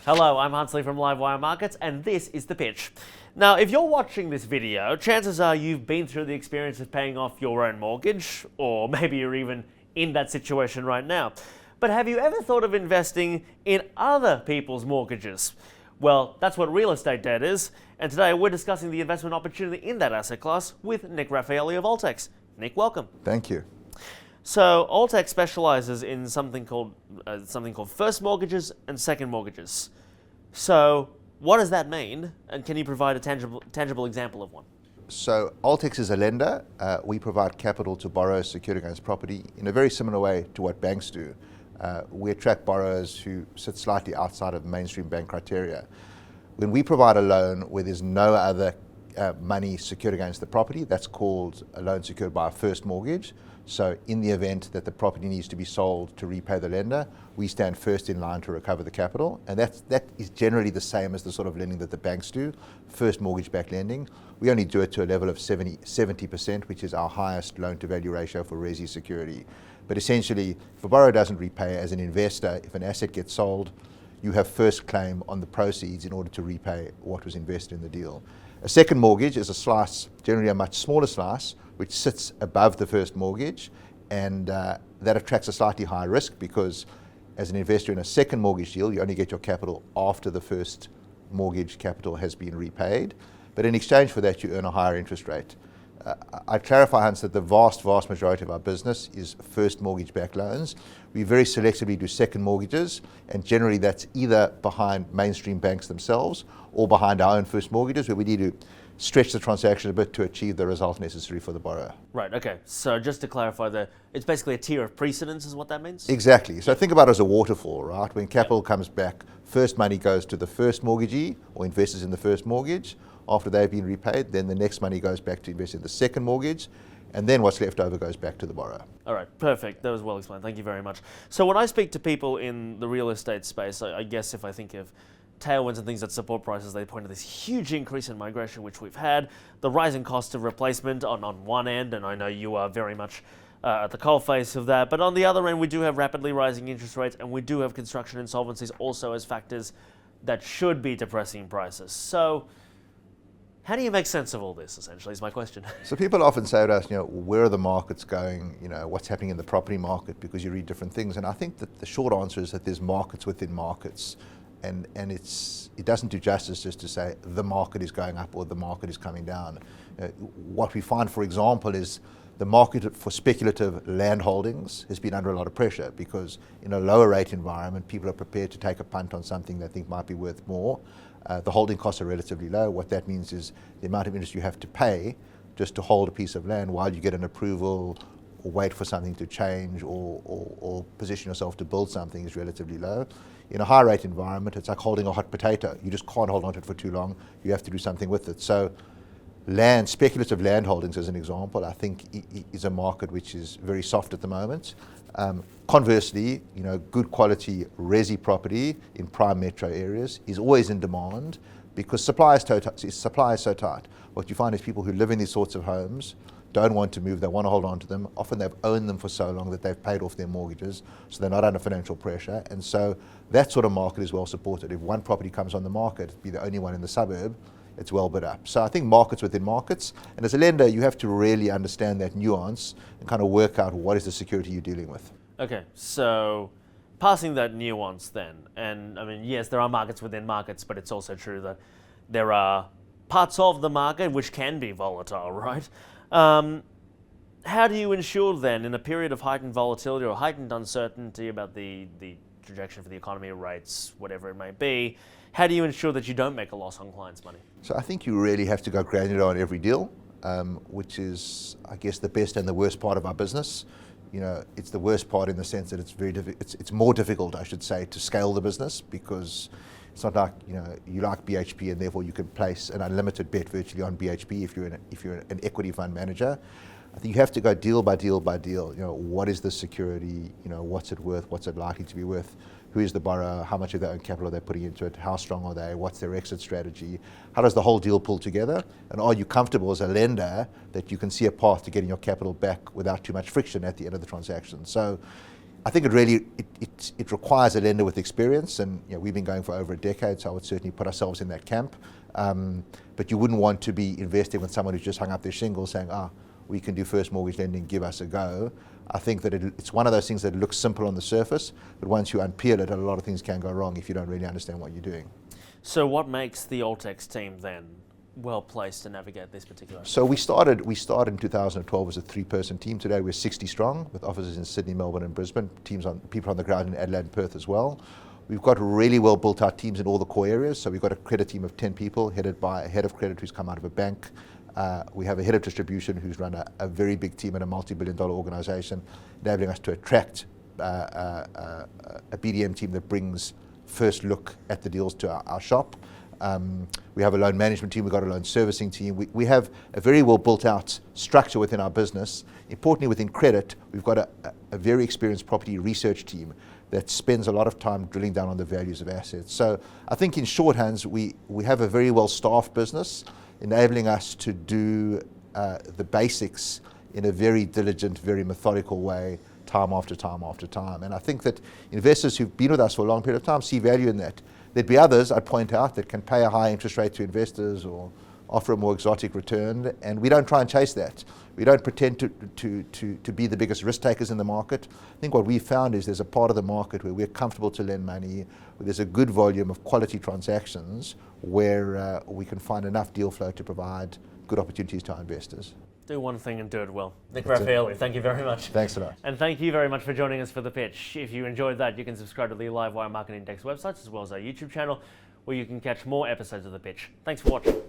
Hello, I'm Huntsley from Livewire Markets, and this is The Pitch. Now, if you're watching this video, chances are you've been through the experience of paying off your own mortgage, or maybe you're even in that situation right now. But have you ever thought of investing in other people's mortgages? Well, that's what real estate debt is, and today we're discussing the investment opportunity in that asset class with Nick Raffaelli of Altex. Nick, welcome. Thank you. So Altex specializes in something called first mortgages and second mortgages. So what does that mean, and can you provide a tangible example of one? So Altex is a lender. We provide capital to borrowers secured against property in a very similar way to what banks do. We attract borrowers who sit slightly outside of mainstream bank criteria. When we provide a loan where there's no other money secured against the property, that's called a loan secured by a first mortgage. So in the event that the property needs to be sold to repay the lender, we stand first in line to recover the capital. And that is generally the same as the sort of lending that the banks do, first mortgage-backed lending. We only do it to a level of 70%, which is our highest loan-to-value ratio for resi security. But essentially, if a borrower doesn't repay, as an investor, if an asset gets sold, you have first claim on the proceeds in order to repay what was invested in the deal. A second mortgage is a slice, generally a much smaller slice, which sits above the first mortgage, and that attracts a slightly higher risk because as an investor in a second mortgage deal, you only get your capital after the first mortgage capital has been repaid. But in exchange for that, you earn a higher interest rate. I clarify, Hans, that the vast majority of our business is first mortgage-backed loans. We very selectively do second mortgages, and generally that's either behind mainstream banks themselves or behind our own first mortgages, where we need to stretch the transaction a bit to achieve the result necessary for the borrower. Right, okay. So just to clarify, it's basically a tier of precedence is what that means? Exactly. So think about it as a waterfall, right? When capital comes back, first money goes to the first mortgagee or investors in the first mortgage. After they've been repaid, then the next money goes back to invest in the second mortgage, and then what's left over goes back to the borrower. All right, perfect. That was well explained. Thank you very much. So when I speak to people in the real estate space, I guess if I think of tailwinds and things that support prices, they point to this huge increase in migration which we've had, the rising cost of replacement on one end, and I know you are very much at the coalface of that, but on the other end we do have rapidly rising interest rates, and we do have construction insolvencies also as factors that should be depressing prices. So how do you make sense of all this, essentially, is my question. So people often say to us, where are the markets going? What's happening in the property market, because you read different things. And I think that the short answer is that there's markets within markets. And it doesn't do justice just to say the market is going up or the market is coming down. What we find, for example, is the market for speculative land holdings has been under a lot of pressure because in a lower rate environment, people are prepared to take a punt on something they think might be worth more. The holding costs are relatively low. What that means is the amount of interest you have to pay just to hold a piece of land while you get an approval or wait for something to change or position yourself to build something is relatively low. In a high rate environment, it's like holding a hot potato. You just can't hold on to it for too long. You have to do something with it. So speculative land holdings, as an example, I think is a market which is very soft at the moment. Conversely, good quality resi property in prime metro areas is always in demand because supply is so tight. What you find is people who live in these sorts of homes don't want to move, they want to hold on to them. Often they've owned them for so long that they've paid off their mortgages, so they're not under financial pressure. And so that sort of market is well supported. If one property comes on the market, be the only one in the suburb, it's well bid up. So I think markets within markets, and as a lender, you have to really understand that nuance and kind of work out what is the security you're dealing with. Okay, so passing that nuance then, and I mean, yes, there are markets within markets, but it's also true that there are parts of the market which can be volatile, right? How do you ensure then, in a period of heightened volatility or heightened uncertainty about the trajectory for the economy, rates, whatever it may be, how do you ensure that you don't make a loss on clients' money? So I think you really have to go granular on every deal, which is, I guess, the best and the worst part of our business. It's the worst part in the sense that it's more difficult, I should say, to scale the business because it's not like you like BHP and therefore you can place an unlimited bet virtually on BHP if you're an equity fund manager. I think you have to go deal by deal by deal. What is the security? What's it worth? What's it likely to be worth? Who is the borrower? How much of their own capital are they putting into it? How strong are they? What's their exit strategy? How does the whole deal pull together? And are you comfortable as a lender that you can see a path to getting your capital back without too much friction at the end of the transaction? So I think it really it requires a lender with experience, and we've been going for over a decade, so I would certainly put ourselves in that camp. But you wouldn't want to be investing with someone who's just hung up their shingle saying, we can do first mortgage lending, give us a go. I think that it's one of those things that looks simple on the surface, but once you unpeel it, a lot of things can go wrong if you don't really understand what you're doing. So what makes the Altex team then well placed to navigate this particular? So we started in 2012 as a 3-person team. Today we're 60 strong with offices in Sydney, Melbourne and Brisbane, people on the ground in Adelaide and Perth as well. We've got really well built out teams in all the core areas. So we've got a credit team of 10 people headed by a head of credit who's come out of a bank. We have a head of distribution who's run a very big team at a multi-billion-dollar organization, enabling us to attract a BDM team that brings first look at the deals to our shop. We have a loan management team, we've got a loan servicing team. We have a very well built out structure within our business. Importantly, within credit, we've got a very experienced property research team that spends a lot of time drilling down on the values of assets. So I think in shorthands, we have a very well staffed business, enabling us to do the basics in a very diligent, very methodical way, time after time after time. And I think that investors who've been with us for a long period of time see value in that. There'd be others, I'd point out, that can pay a high interest rate to investors or offer a more exotic return, and we don't try and chase that. We don't pretend to be the biggest risk takers in the market. I think what we found is there's a part of the market where we're comfortable to lend money, where there's a good volume of quality transactions, where we can find enough deal flow to provide good opportunities to our investors. Do one thing and do it well. Nick Raffaelli, thank you very much. Thanks a lot. And thank you very much for joining us for The Pitch. If you enjoyed that, you can subscribe to the Livewire Market Index websites as well as our YouTube channel, where you can catch more episodes of The Pitch. Thanks for watching.